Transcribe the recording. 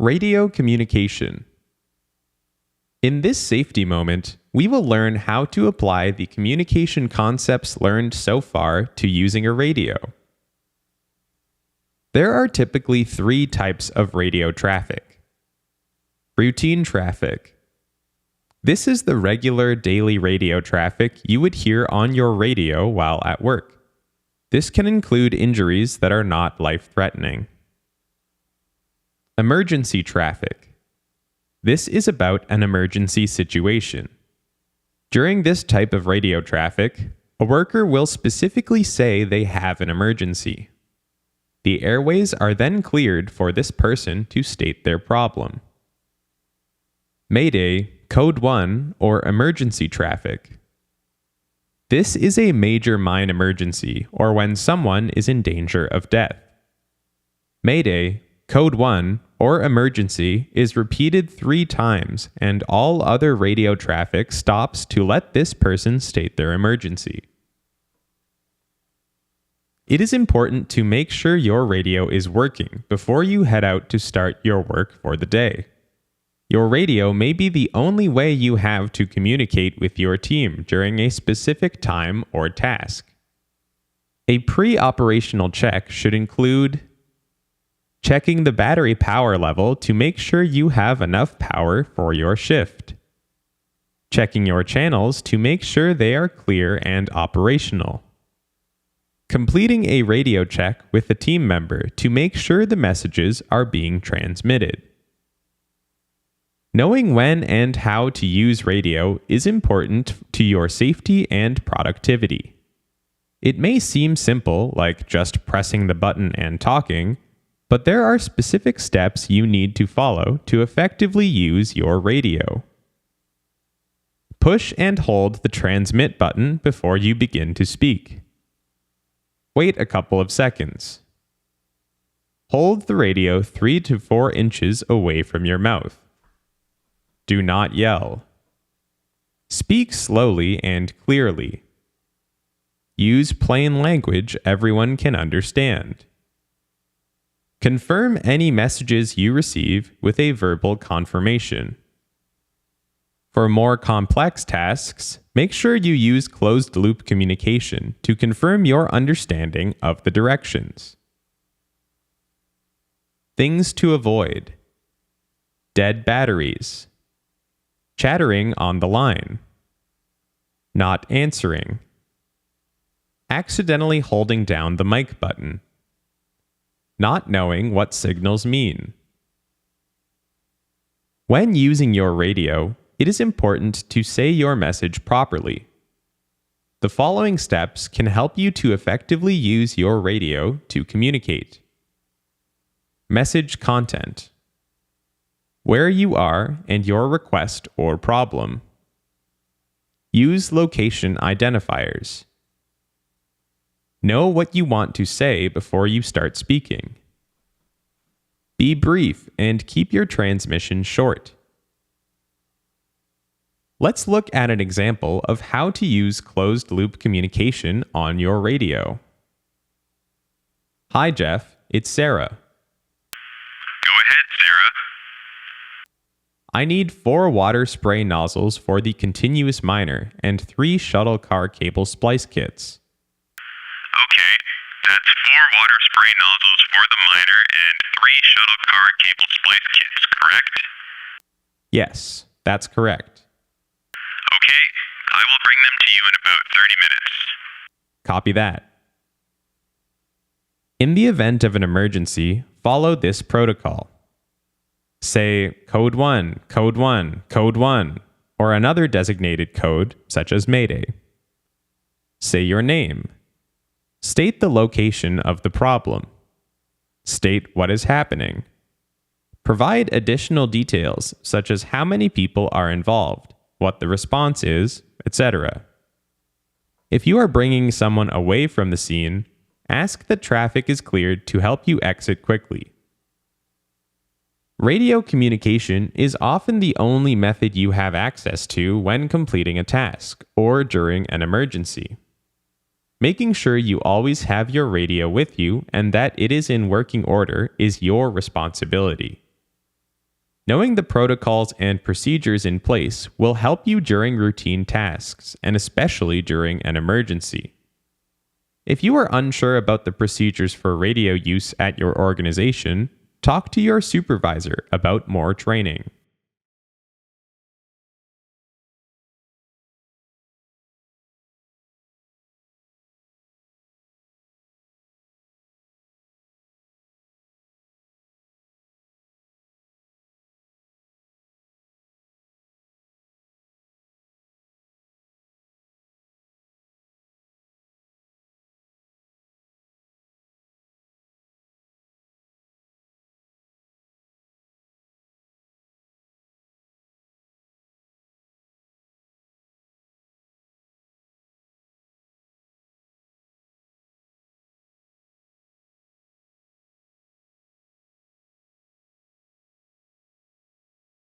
Radio communication. In this safety moment, we will learn how to apply the communication concepts learned so far to using a radio. There are typically three types of radio traffic. Routine traffic. This is the regular daily radio traffic you would hear on your radio while at work. This can include injuries that are not life-threatening. Emergency traffic. This is about an emergency situation. During this type of radio traffic, a worker will specifically say they have an emergency. The airways are then cleared for this person to state their problem. Mayday, Code 1, or emergency traffic. This is a major mine emergency or when someone is in danger of death. Mayday, Code 1, or emergency is repeated 3 times and all other radio traffic stops to let this person state their emergency. It is important to make sure your radio is working before you head out to start your work for the day. Your radio may be the only way you have to communicate with your team during a specific time or task. A pre-operational check should include checking the battery power level to make sure you have enough power for your shift. Checking your channels to make sure they are clear and operational. Completing a radio check with a team member to make sure the messages are being transmitted. Knowing when and how to use radio is important to your safety and productivity. It may seem simple, like just pressing the button and talking, but there are specific steps you need to follow to effectively use your radio. Push and hold the transmit button before you begin to speak. Wait a couple of seconds. Hold the radio 3 to 4 inches away from your mouth. Do not yell. Speak slowly and clearly. Use plain language everyone can understand. Confirm any messages you receive with a verbal confirmation. For more complex tasks, make sure you use closed-loop communication to confirm your understanding of the directions. Things to avoid: dead batteries, chattering on the line, not answering, accidentally holding down the mic button, not knowing what signals mean. When using your radio, it is important to say your message properly. The following steps can help you to effectively use your radio to communicate. Message content: where you are and your request or problem. Use location identifiers. Know what you want to say before you start speaking. Be brief and keep your transmission short. Let's look at an example of how to use closed-loop communication on your radio. Hi Jeff, it's Sarah. Go ahead, Sarah. I need 4 water spray nozzles for the continuous miner and 3 shuttle car cable splice kits. Okay, that's 4 water spray nozzles for the miner and 3 shuttle car cable splice kits, correct? Yes, that's correct. Okay, I will bring them to you in about 30 minutes. Copy that. In the event of an emergency, follow this protocol. Say code 1, code 1, code 1, or another designated code such as Mayday. Say your name. State the location of the problem. State what is happening. Provide additional details such as how many people are involved, what the response is, etc. If you are bringing someone away from the scene, ask that traffic is cleared to help you exit quickly. Radio communication is often the only method you have access to when completing a task or during an emergency. Making sure you always have your radio with you and that it is in working order is your responsibility. Knowing the protocols and procedures in place will help you during routine tasks, and especially during an emergency. If you are unsure about the procedures for radio use at your organization, talk to your supervisor about more training.